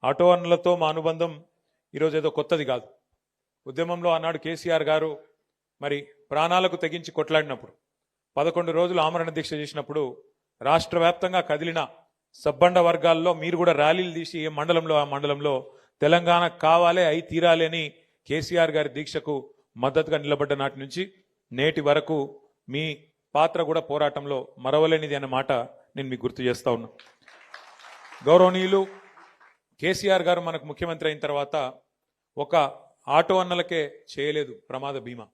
Auto అన్నలతో మా అనుబంధం ఈరోజు ఏదో కొత్తది కాదు. ఉద్యమంలో ఆనాడు కేసీఆర్ గారు మరి ప్రాణాలకు తెగించి కొట్లాడినప్పుడు 11 రోజులు ఆమరణ దీక్ష చేసినప్పుడు రాష్ట్ర వ్యాప్తంగా కదిలిన సబ్బండ వర్గాల్లో మీరు కూడా ర్యాలీలు తీసి ఏ మండలంలో ఆ మండలంలో తెలంగాణ కావాలి అయి తీరాలి అని కేసీఆర్ గారి దీక్షకు మద్దతుగా నిలబడ్డ నాటి నుంచి నేటి వరకు మీ పాత్ర కూడా పోరాటంలో మరవలేనిది అన్న మాట నేను మీకు గుర్తు చేస్తా ఉన్నా. గౌరవనీయులు కేసీఆర్ గారు మనకు ముఖ్యమంత్రి అయిన తర్వాత ఒక ఆటో అన్నలకే చేయలేదు ప్రమాద బీమా.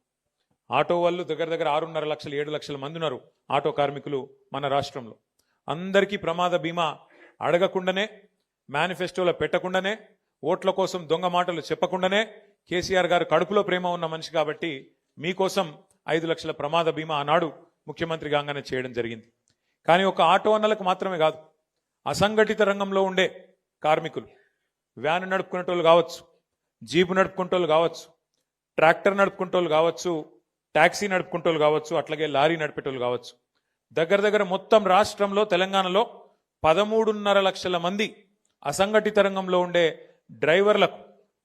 ఆటో వాళ్ళు దగ్గర 6.5 లక్షలు 7 లక్షల మంది ఉన్నారు ఆటో కార్మికులు మన రాష్ట్రంలో. అందరికీ ప్రమాద బీమా అడగకుండానే, మేనిఫెస్టోలో పెట్టకుండానే, ఓట్ల కోసం దొంగ మాటలు చెప్పకుండానే కేసీఆర్ గారు కడుపులో ప్రేమ ఉన్న మనిషి కాబట్టి మీకోసం 5 లక్షల ప్రమాద బీమా ఆనాడు ముఖ్యమంత్రి కాగానే చేయడం జరిగింది. కానీ ఒక ఆటో అన్నలకు మాత్రమే కాదు, అసంఘటిత రంగంలో ఉండే కార్మికులు, వ్యాన్ నడుపుకునేటోళ్ళు కావచ్చు, జీపు నడుపుకుంటోళ్ళు కావచ్చు, ట్రాక్టర్ నడుపుకుంటోళ్ళు కావచ్చు, ట్యాక్సీ నడుపుకుంటోళ్ళు కావచ్చు, అట్లాగే లారీ నడిపేటోళ్ళు కావచ్చు, దగ్గర మొత్తం రాష్ట్రంలో తెలంగాణలో 13.5 లక్షల మంది అసంఘటిత రంగంలో ఉండే డ్రైవర్లకు,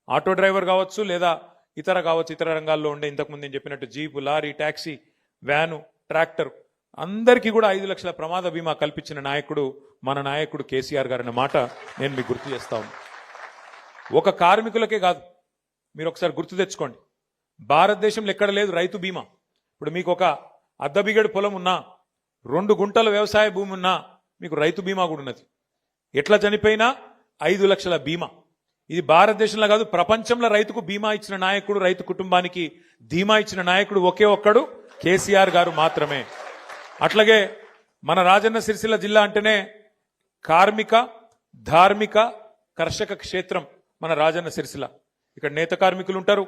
ఆటో డ్రైవర్ కావచ్చు లేదా ఇతర రంగాల్లో ఉండే ఇంతకుముందు నేను చెప్పినట్టు jeep, lorry, taxi, van, tractor అందరికీ కూడా 5 లక్షల ప్రమాద బీమా కల్పించిన నాయకుడు మన నాయకుడు కేసీఆర్ గారు అన్న మాట నేను మీకు గుర్తు చేస్తా ఉన్నాను. ఒక కార్మికులకే కాదు, మీరు ఒకసారి గుర్తు తెచ్చుకోండి, భారతదేశంలో ఎక్కడ లేదు రైతు బీమా. ఇప్పుడు మీకు ఒక అద్దబిగడు పొలం ఉన్నా, 2 గుంటల వ్యవసాయ భూమి ఉన్నా మీకు రైతు బీమా కూడా ఉన్నది. ఎట్లా చనిపోయినా 5 లక్షల బీమా. ఇది భారతదేశంలో కాదు, ప్రపంచంలో రైతుకు బీమా ఇచ్చిన నాయకుడు, రైతు కుటుంబానికి ధీమా ఇచ్చిన నాయకుడు ఒకే ఒక్కడు కేసీఆర్ గారు మాత్రమే. అట్లాగే మన రాజన్న సిరిసిల్ల జిల్లా అంటేనే కార్మిక, ధార్మిక, కర్షక క్షేత్రం మన రాజన్న సిరిసిల్ల. ఇక్కడ నేత కార్మికులు ఉంటారు,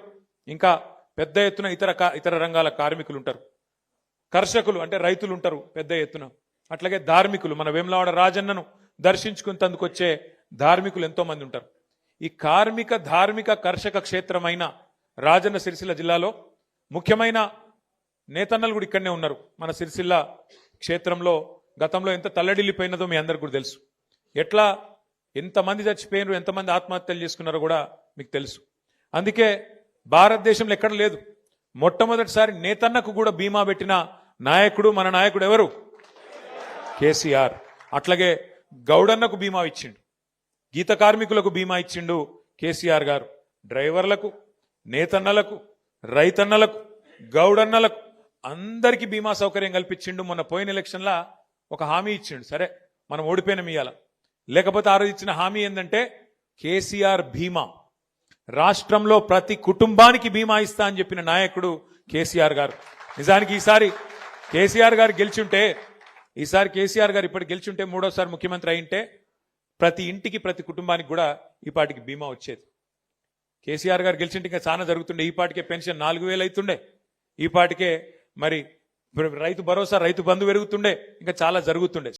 ఇంకా పెద్ద ఎత్తున ఇతర రంగాల కార్మికులు ఉంటారు. కర్షకులు అంటే రైతులు ఉంటారు పెద్ద ఎత్తున. అట్లాగే ధార్మికులు, మన వేములవాడ రాజన్నను దర్శించుకుని తందుకొచ్చే ధార్మికులు ఎంతో మంది ఉంటారు. ఈ కార్మిక, ధార్మిక, కర్షక క్షేత్రమైన రాజన్న సిరిసిల్ల జిల్లాలో ముఖ్యమైన నేతన్నలు కూడా ఇక్కడనే ఉన్నారు. మన సిరిసిల్ల క్షేత్రంలో గతంలో ఎంత తల్లడిల్లిపోయినదో మీ అందరికి కూడా తెలుసు. ఎట్లా ఎంతమంది చచ్చిపోయినారు, ఎంతమంది ఆత్మహత్యలు చేసుకున్నారో కూడా మీకు తెలుసు. అందుకే భారతదేశంలో ఎక్కడ లేదు, మొట్టమొదటిసారి నేతన్నకు కూడా బీమా పెట్టిన నాయకుడు మన నాయకుడు ఎవరు? కేసీఆర్. అట్లాగే గౌడన్నకు బీమా ఇచ్చిండు, గీత కార్మికులకు బీమా ఇచ్చిండు కేసీఆర్ గారు. డ్రైవర్లకు, నేతన్నలకు, రైతన్నలకు, గౌడన్నలకు అందరికీ బీమా సౌకర్యం కల్పించిండు. మొన్న పోయిన ఎలక్షన్లా ఒక హామీ ఇచ్చిండు, సరే మనం ఓడిపోయిన ఇయ్యాల, లేకపోతే ఆ రోజు ఇచ్చిన హామీ ఏంటంటే కేసీఆర్ బీమా, రాష్ట్రంలో ప్రతి కుటుంబానికి బీమా ఇస్తా అని చెప్పిన నాయకుడు కేసీఆర్ గారు. నిజానికి ఈసారి కేసీఆర్ గారు గెలిచుంటే, ఇప్పటి గెలిచుంటే మూడోసారి ముఖ్యమంత్రి అయింటే ప్రతి ఇంటికి, ప్రతి కుటుంబానికి కూడా ఈ పాటికి బీమా వచ్చేది. కేసీఆర్ గారు గెలిచింటే ఇంకా చాలా జరుగుతుండే. ఈ పాటికే పెన్షన్ 4,000 అవుతుండే, ఈ పాటికే మరి రైతు భరోసా, రైతు బంధు పెరుగుతుండే, ఇంకా చాలా జరుగుతుండే.